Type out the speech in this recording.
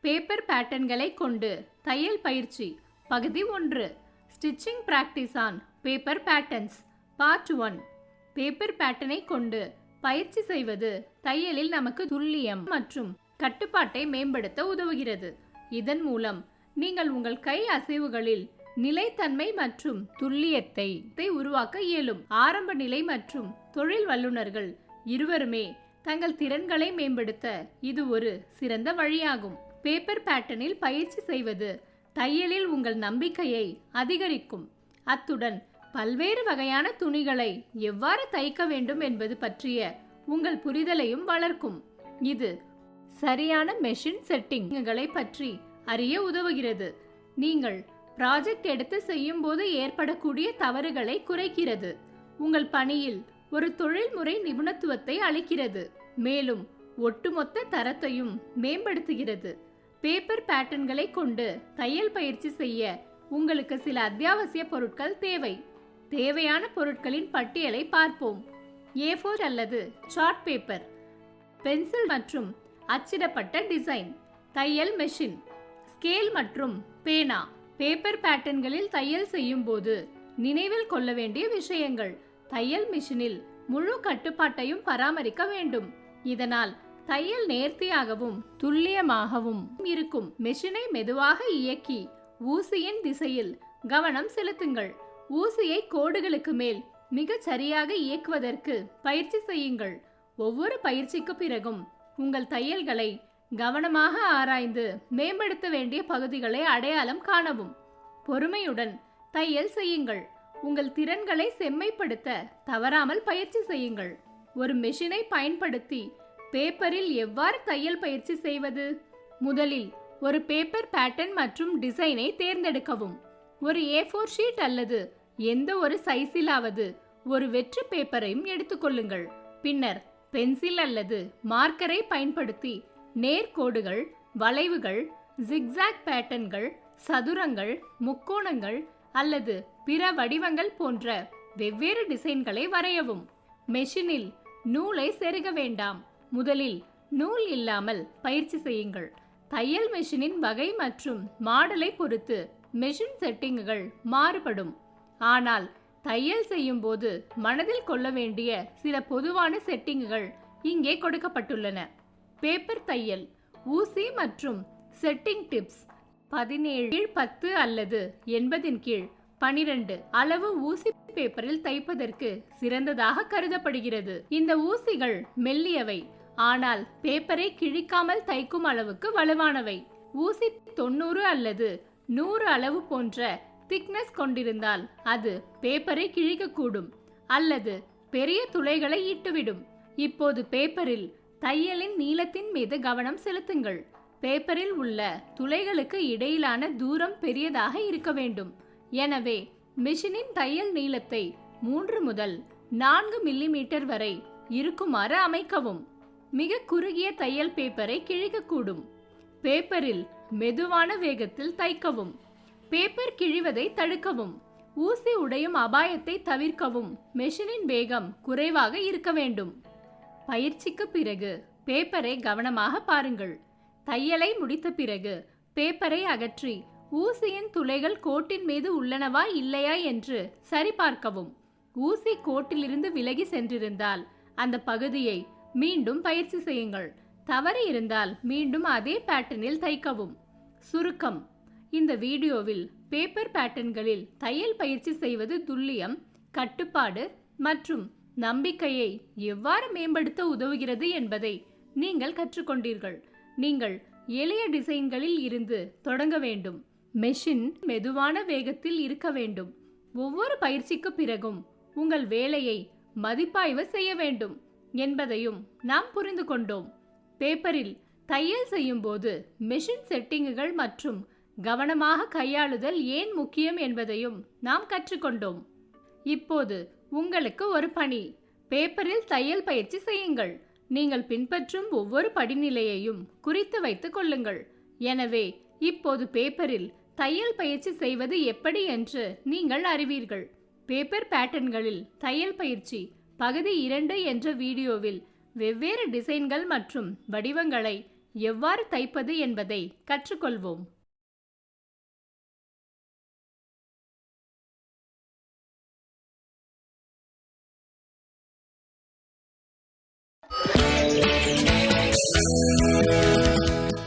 Paper பேட்டர்ன்களை கொண்டு தையல் பயிற்சி பகுதி 1. Stitching practice on paper patterns part 1. Paper பேட்டர்னை கொண்டு பயிற்சி செய்வது தையலில் நமக்கு துல்லியம் மற்றும் கட்டுப்பாட்டை மேம்படுத்த உதவுகிறது. இதன் மூலம் நீங்கள் உங்கள் கை அசைவுகளில் நிலைத்தன்மை மற்றும் துல்லியத்தை உருவாக்க இயலும். ஆரம்ப நிலை மற்றும் தொழில் வல்லுநர்கள் இருவருமே தங்கள் திறன்களை மேம்படுத்த இது ஒரு சிறந்த வழியாகும். பேப்பர் பேட்டர்னில் பயிற்சி செய்வது தையலில் உங்கள் நம்பிக்கையை அதிகரிக்கும். அத்துடன் பல்வேறு வகையான துணிகளை எவ்வாறு தைக்க வேண்டும் என்பது பற்றிய உங்கள் புரிதலையும் வளர்க்கும். இது சரியான மெஷின் செட்டிங்களை பற்றி அறிய உதவுகிறது. நீங்கள் ப்ராஜெக்ட் எடுத்து செய்யும் போது ஏற்படக்கூடிய தவறுகளை குறைக்கிறது. உங்கள் பணியில் ஒரு தொழில்முறை நிபுணத்துவத்தை அளிக்கிறது. மேலும் ஒட்டுமொத்த தரத்தையும் மேம்படுத்துகிறது. பேப்பர் பேட்டர்ன்களை கொண்டு தையல் பயிற்சி செய்ய உங்களுக்கு சில அத்தியாவசிய பொருட்கள் தேவை. தேவையான பொருட்களின் பட்டியலை பார்ப்போம். A4 அல்லது சார்ட் பேப்பர், பென்சில் மற்றும் அச்சிடப்பட்ட டிசைன், தையல் மெஷின், ஸ்கேல் மற்றும் பேனா. பேப்பர் பேட்டர்ன்களில் தையல் செய்யும் போது நினைவில் கொள்ள வேண்டிய விஷயங்கள்: தையல் மிஷினில் முழு கட்டுப்பாட்டையும் பராமரிக்க வேண்டும். இதனால் தையல் நேர்த்தியாகவும் துல்லியமாகவும் இருக்கும். மெஷினை மெதுவாக இயக்கி ஊசியின் திசையில் கவனம் செலுத்துங்கள். ஊசியை கோடுகளுக்கு மேல் மிகச் சரியாக இயக்குவதற்கு பயிற்சி செய்யுங்கள். ஒவ்வொரு பயிற்சிக்கு பிறகும் உங்கள் தையல்களை கவனமாக ஆராய்ந்து மேம்படுத்த வேண்டிய பகுதிகளை அடையாளம் காணவும். பொறுமையுடன் தையல் செய்யுங்கள். உங்கள் திறன்களை செம்மைப்படுத்த தவறாமல் பயிற்சி செய்யுங்கள். ஒரு மெஷினை பயன்படுத்தி பேப்பரில் எவ்வாறு தையல் பயிற்சி செய்வது? முதலில் ஒரு பேப்பர் பேட்டர்ன் மற்றும் டிசைனை தேர்ந்தெடுக்கவும். ஒரு A4 ஷீட் அல்லது எந்த ஒரு சைஸிலாவது ஒரு வெற்று பேப்பரையும் எடுத்துக்கொள்ளுங்கள். பின்னர் பென்சில் அல்லது மார்க்கரை பயன்படுத்தி நேர்கோடுகள், வளைவுகள், ஜிக்ஸாக் பேட்டர்ன்கள், சதுரங்கள், முக்கோணங்கள் அல்லது பிற வடிவங்கள் போன்ற வெவ்வேறு டிசைன்களை வரையவும். மெஷினில் நூலை செருக வேண்டாம். முதலில் நூல் இல்லாமல் பயிற்சி செய்யுங்கள். தையல் மெஷினின் வகை மற்றும் மாடலை பொறுத்து மெஷின் செட்டிங்குகள் மாறுபடும். ஆனால் தையல் செய்யும் போது மனதில் கொள்ள வேண்டிய சில பொதுவான செட்டிங்குகள் இங்கே கொடுக்கப்பட்டுள்ளன. பேப்பர் தையல் ஊசி மற்றும் செட்டிங் டிப்ஸ்: 17/10 அல்லது 80/12 அளவு ஊசி பேப்பரில் தைப்பதற்கு சிறந்ததாக கருதப்படுகிறது. இந்த ஊசிகள் மெல்லியவை, ஆனால் பேப்பரை கிழிக்காமல் தைக்கும் அளவுக்கு வலுவானவை. ஊசி 90 அல்லது 100 அளவு போன்ற திக்னஸ் கொண்டிருந்தால் அது பேப்பரை கிழிக்கக்கூடும் அல்லது பெரிய துளைகளை இட்டுவிடும். இப்போது பேப்பரில் தையலின் நீளத்தின் மீது கவனம் செலுத்துங்கள். பேப்பரில் உள்ள துளைகளுக்கு இடையிலான தூரம் பெரியதாக இருக்க வேண்டும். எனவே மெஷினின் தையல் நீளத்தை 3 முதல் 4 மில்லிமீட்டர் வரை இருக்குமாறு அமைக்கவும். மிக குறுகிய தையல் பேப்பரை கிழிக்கக்கூடும். பேப்பரில் மெதுவான வேகத்தில் தைக்கவும். பேப்பர் கிழிவதை தடுக்கவும். ஊசி உடையும் அபாயத்தை தவிர்க்கவும் மெஷினின் வேகம் குறைவாக இருக்க வேண்டும். பயிற்சிக்கு பிறகு பேப்பரை கவனமாக பாருங்கள். தையலை முடித்த பிறகு பேப்பரை அகற்றி ஊசியின் துளைகள் கோட்டின் மீது உள்ளனவா இல்லையா என்று சரிபார்க்கவும். ஊசி கோட்டிலிருந்து விலகி சென்றிருந்தால் அந்த பகுதியை மீண்டும் பயிற்சி செய்யுங்கள். தவறு இருந்தால் மீண்டும் அதே பேட்டர்னில் தைக்கவும். சுருக்கம்: இந்த வீடியோவில் பேப்பர் பேட்டர்ன்களில் தையல் பயிற்சி செய்வது துல்லியம், கட்டுப்பாடு மற்றும் நம்பிக்கையை எவ்வாறு மேம்படுத்த உதவுகிறது என்பதை நீங்கள் கற்றுக்கொண்டீர்கள். நீங்கள் எளிய டிசைன்களில் இருந்து தொடங்க வேண்டும். மெஷின் மெதுவான வேகத்தில் இருக்க வேண்டும். ஒவ்வொரு பயிற்சிக்கு பிறகும் உங்கள் வேலையை மதிப்பாய்வு செய்ய வேண்டும் என்பதையும் நாம் புரிந்து கொண்டோம். பேப்பரில் தையல் செய்யும் போது மெஷின் செட்டிங்குகள் மற்றும் கவனமாக கையாளுதல் ஏன் முக்கியம் என்பதையும் நாம் கற்றுக்கொண்டோம். இப்போது உங்களுக்கு ஒரு பணி: பேப்பரில் தையல் பயிற்சி செய்யுங்கள். நீங்கள் பின்பற்றும் ஒவ்வொரு படிநிலையையும் குறித்து வைத்துக் கொள்ளுங்கள். எனவே இப்போது பேப்பரில் தையல் பயிற்சி செய்வது எப்படி என்று நீங்கள் அறிவீர்கள். பேப்பர் பேட்டர்ன்களில் தையல் பயிற்சி பகுதி 2 என்ற வீடியோவில் வெவ்வேறு டிசைன்கள் மற்றும் வடிவங்களை எவ்வாறு தைப்பது என்பதை கற்றுக்கொள்வோம்.